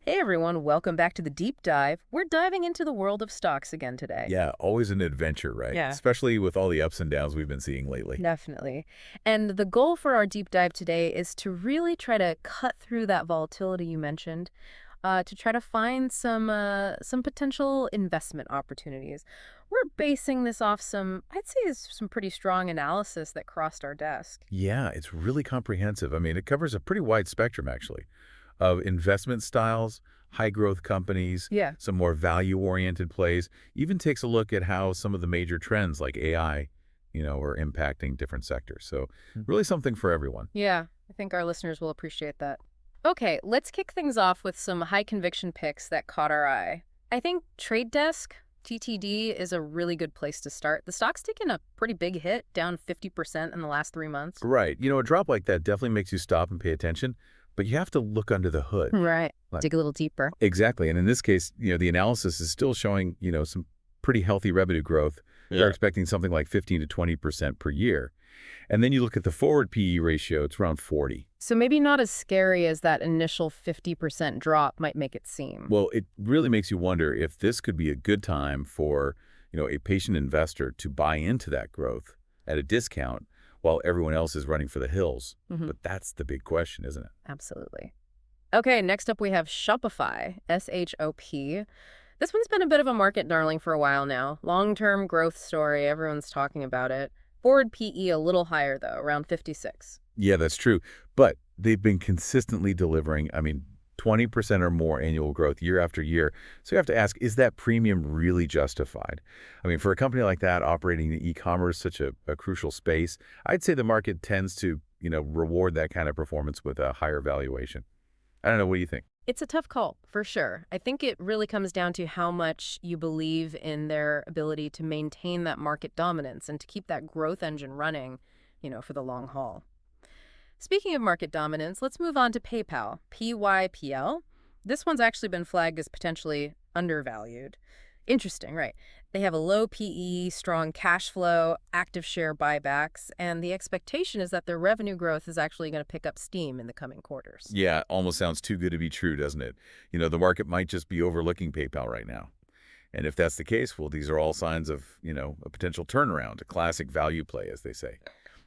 Hey everyone, welcome back to the deep dive. We're diving into the world of stocks again today. Yeah, always an adventure, right? Yeah, Especially with all the ups and downs we've been seeing lately. definitely. And the goal for our deep dive today is to really try to cut through that volatility you mentioned, to try to find some potential investment opportunities. We're basing this off I'd say, is some pretty strong analysis that crossed our desk. Yeah, it's really comprehensive. I mean, it covers a pretty wide spectrum, actually, of investment styles, high growth companies, Yeah. some more value-oriented plays, even takes a look at how some of the major trends like AI, are impacting different sectors. So really something for everyone. Yeah, I think our listeners will appreciate that. Okay, let's kick things off with some high conviction picks that caught our eye. I think Trade Desk, TTD, is a really good place to start. The stock's taken a pretty big hit, down 50% in the last 3 months. Right. A drop like that definitely makes you stop and pay attention, but you have to look under the hood. Right. Like, Dig a little deeper. exactly. And in this case, the analysis is still showing, some pretty healthy revenue growth. They're expecting something like 15 to 20% per year. And then you look at the forward PE ratio, it's around 40. So maybe not as scary as that initial 50% drop might make it seem. Well, it really makes you wonder if this could be a good time for, a patient investor to buy into that growth at a discount while everyone else is running for the hills. Hmm. But that's the big question, isn't it? Absolutely. Okay, next up we have Shopify, SHOP. This one's been a bit of a market darling for a while now. Long-term growth story, everyone's talking about it. Forward PE a little higher though, around 56. Yeah, that's true. But they've been consistently delivering, 20% or more annual growth year after year. So you have to ask, is that premium really justified? For a company like that operating in e-commerce, such a crucial space, I'd say the market tends to, reward that kind of performance with a higher valuation. I don't know. What do you think? It's a tough call, for sure. I think it really comes down to how much you believe in their ability to maintain that market dominance and to keep that growth engine running, for the long haul. Speaking of market dominance, let's move on to PayPal, PYPL. This one's actually been flagged as potentially undervalued. Interesting, right? They have a low PE, strong cash flow, active share buybacks, and the expectation is that their revenue growth is actually going to pick up steam in the coming quarters. Yeah, almost sounds too good to be true, doesn't it? The market might just be overlooking PayPal right now. And if that's the case, well, these are all signs of, a potential turnaround, a classic value play, as they say.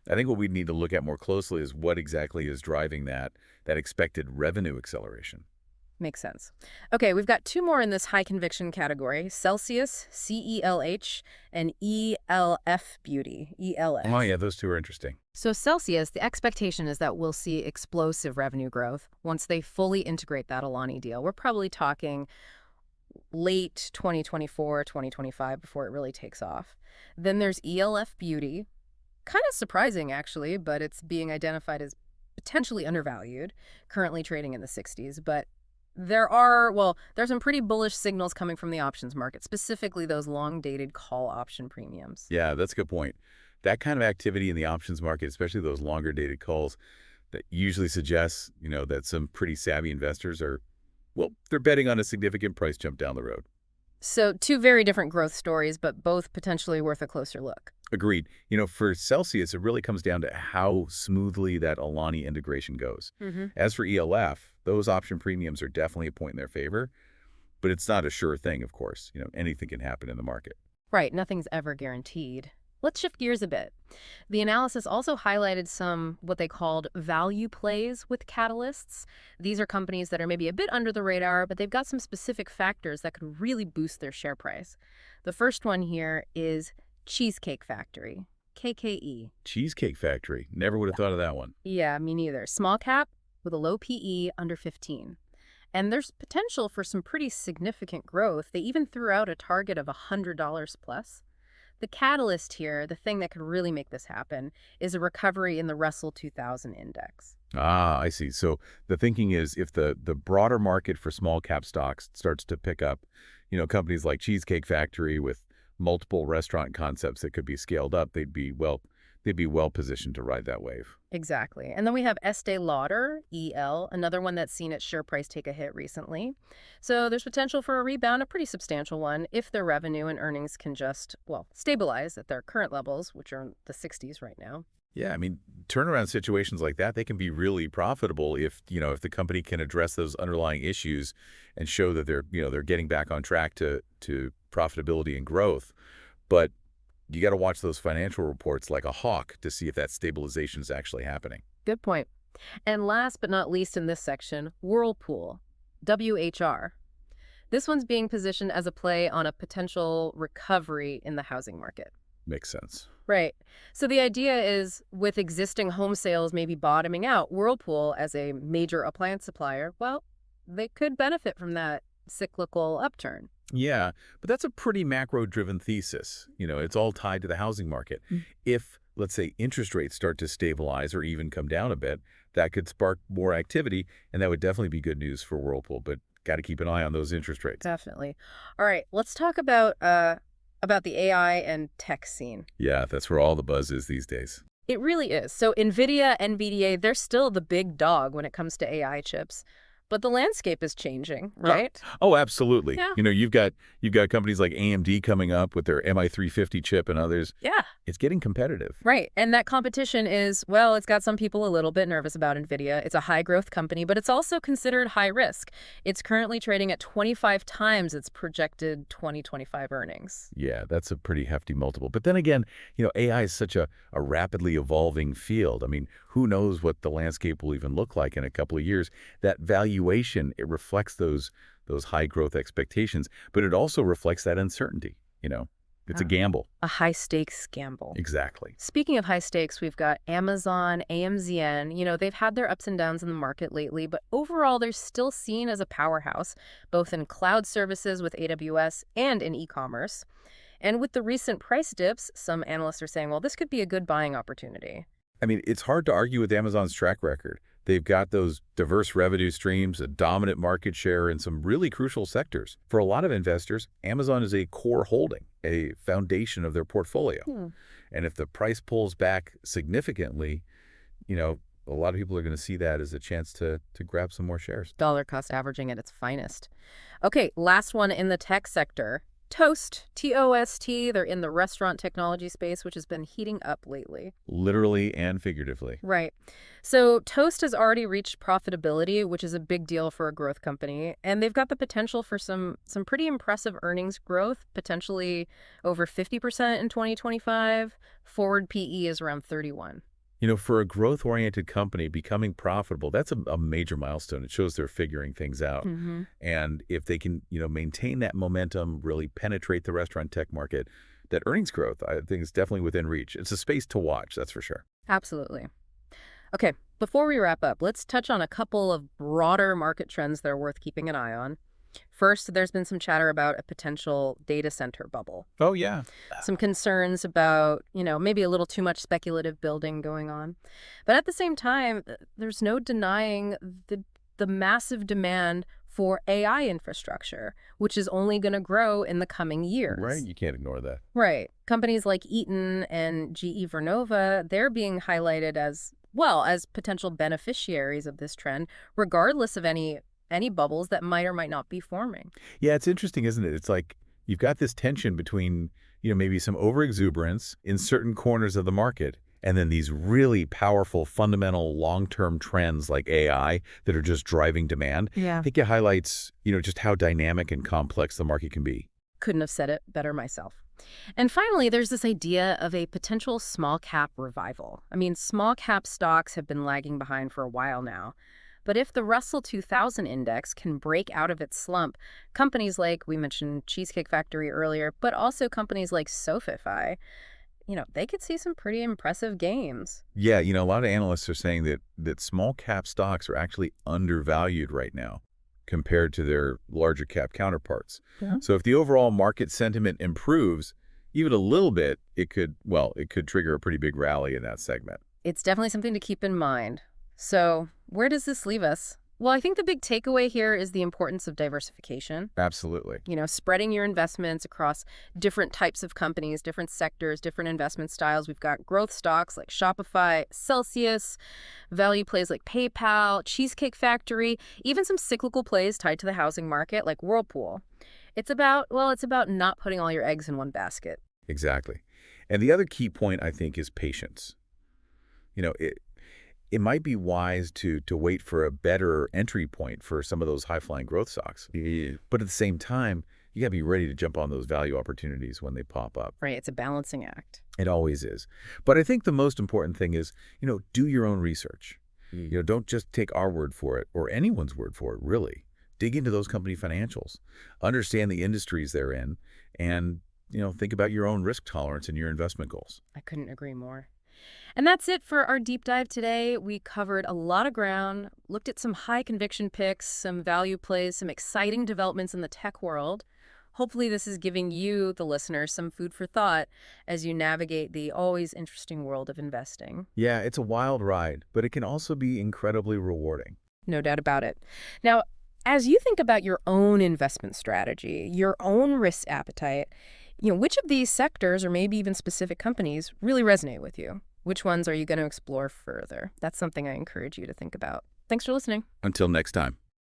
I think what we need to look at more closely is what exactly is driving that expected revenue acceleration. Makes sense. Okay, we've got two more in this high conviction category: Celsius, CELH, and ELF Beauty, Oh, ELF. yeah, those two are interesting. So, Celsius, the expectation is that we'll see explosive revenue growth once they fully integrate that Alani deal. We're probably talking late 2024, 2025 before it really takes off. Then there's ELF Beauty. Kind of surprising, actually, but it's being identified as potentially undervalued, currently trading in the 60s. But there's some pretty bullish signals coming from the options market, specifically those long-dated call option premiums. Yeah, that's a good point. That kind of activity in the options market, especially those longer dated calls, that usually suggests, that some pretty savvy investors are, well, they're betting on a significant price jump down the road. So, two very different growth stories, but both potentially worth a closer look. Agreed. For Celsius, it really comes down to how smoothly that Alani integration goes. Hmm. As for ELF, those option premiums are definitely a point in their favor, but it's not a sure thing, of course. Anything can happen in the market. Right, nothing's ever guaranteed. Let's shift gears a bit. The analysis also highlighted some what they called value plays with catalysts. These are companies that are maybe a bit under the radar, but they've got some specific factors that could really boost their share price. The first one here is Cheesecake Factory, KKE. Cheesecake Factory. Never would have thought of that one. Yeah, me neither. Small cap with a low PE under 15. And there's potential for some pretty significant growth. They even threw out a target of $100 plus. The catalyst here, the thing that could really make this happen, is a recovery in the Russell 2000 index. Ah, I see. So the thinking is if the broader market for small cap stocks starts to pick up, companies like Cheesecake Factory with multiple restaurant concepts that could be scaled up, they'd be well positioned to ride that wave. Exactly. And then we have Estee Lauder, EL, another one that's seen its share price take a hit recently. So there's potential for a rebound, a pretty substantial one, if their revenue and earnings can just, well, stabilize at their current levels, which are in the 60s right now. Yeah, I mean, turnaround situations like that, they can be really profitable if, if the company can address those underlying issues and show that they're getting back on track to profitability and growth. But you got to watch those financial reports like a hawk to see if that stabilization is actually happening. Good point. And last but not least in this section, Whirlpool, WHR. This one's being positioned as a play on a potential recovery in the housing market. Makes sense. Right. So the idea is with existing home sales maybe bottoming out, Whirlpool, as a major appliance supplier, well, they could benefit from that cyclical upturn. Yeah, but that's a pretty macro-driven thesis. It's all tied to the housing market. Mm. If, let's say, interest rates start to stabilize or even come down a bit, that could spark more activity, and that would definitely be good news for Whirlpool, but got to keep an eye on those interest rates. Definitely. All right, let's talk about the AI and tech scene. Yeah, that's where all the buzz is these days. It really is. So NVIDIA, NVDA, they're still the big dog when it comes to AI chips. But the landscape is changing, right? Oh, absolutely. Yeah. You've got companies like AMD coming up with their MI350 chip and others. Yeah. It's getting competitive. Right. And that competition is, well, it's got some people a little bit nervous about NVIDIA. It's a high growth company, but it's also considered high risk. It's currently trading at 25 times its projected 2025 earnings. Yeah, that's a pretty hefty multiple. But then again, AI is such a rapidly evolving field. I mean, who knows what the landscape will even look like in a couple of years. That valuation, it reflects those high growth expectations, but it also reflects that uncertainty. It's a gamble. A high stakes gamble. Exactly. Speaking of high stakes, we've got Amazon, AMZN. They've had their ups and downs in the market lately, but overall, they're still seen as a powerhouse, both in cloud services with AWS and in e-commerce. And with the recent price dips, some analysts are saying, well, this could be a good buying opportunity. I mean, it's hard to argue with Amazon's track record. They've got those diverse revenue streams, a dominant market share in some really crucial sectors. For a lot of investors, Amazon is a core holding, a foundation of their portfolio. And if the price pulls back significantly, a lot of people are going to see that as a chance to grab some more shares. Dollar cost averaging at its finest. Okay, last one in the tech sector. Toast, T-O-S-T, they're in the restaurant technology space, which has been heating up lately. Literally and figuratively. Right. So Toast has already reached profitability, which is a big deal for a growth company, and they've got the potential for some pretty impressive earnings growth, potentially over 50% in 2025. Forward PE is around 31. For a growth-oriented company, becoming profitable, that's a major milestone. It shows they're figuring things out. And if they can, maintain that momentum, really penetrate the restaurant tech market, that earnings growth, I think, is definitely within reach. It's a space to watch, that's for sure. Absolutely. Okay, before we wrap up, let's touch on a couple of broader market trends that are worth keeping an eye on. First, there's been some chatter about a potential data center bubble. Oh, yeah. Some concerns about, maybe a little too much speculative building going on. But at the same time, there's no denying the massive demand for AI infrastructure, which is only going to grow in the coming years. Right, you can't ignore that. Right. Companies like Eaton and GE Vernova, they're being highlighted as, well, as potential beneficiaries of this trend, regardless of any bubbles that might or might not be forming. Yeah, it's interesting, isn't it? It's like you've got this tension between, maybe some overexuberance in certain corners of the market, and then these really powerful, fundamental, long-term trends like AI that are just driving demand. Yeah. I think it highlights, just how dynamic and complex the market can be. Couldn't have said it better myself. And finally, there's this idea of a potential small cap revival. I mean, small cap stocks have been lagging behind for a while now. But if the Russell 2000 index can break out of its slump, companies like, we mentioned Cheesecake Factory earlier, but also companies like SoFi, they could see some pretty impressive gains. Yeah, a lot of analysts are saying that small cap stocks are actually undervalued right now compared to their larger cap counterparts. Yeah. So if the overall market sentiment improves even a little bit, it could trigger a pretty big rally in that segment. It's definitely something to keep in mind. So where does this leave us? Well, I think the big takeaway here is the importance of diversification. Absolutely. Spreading your investments across different types of companies, different sectors, different investment styles. We've got growth stocks like Shopify, Celsius, value plays like PayPal, Cheesecake Factory, even some cyclical plays tied to the housing market like Whirlpool. It's about not putting all your eggs in one basket. Exactly. And the other key point, I think, is patience. It might be wise to wait for a better entry point for some of those high-flying growth stocks. Yeah. But at the same time, you got to be ready to jump on those value opportunities when they pop up. Right, it's a balancing act. It always is. But I think the most important thing is, do your own research. Don't just take our word for it or anyone's word for it, really. Dig into those company financials, understand the industries they're in, and, think about your own risk tolerance and your investment goals. I couldn't agree more. And that's it for our deep dive today. We covered a lot of ground, looked at some high conviction picks, some value plays, some exciting developments in the tech world. Hopefully this is giving you, the listeners, some food for thought as you navigate the always interesting world of investing. Yeah, it's a wild ride, but it can also be incredibly rewarding. No doubt about it. Now, as you think about your own investment strategy, your own risk appetite, which of these sectors or maybe even specific companies really resonate with you? Which ones are you going to explore further? That's something I encourage you to think about. Thanks for listening. Until next time.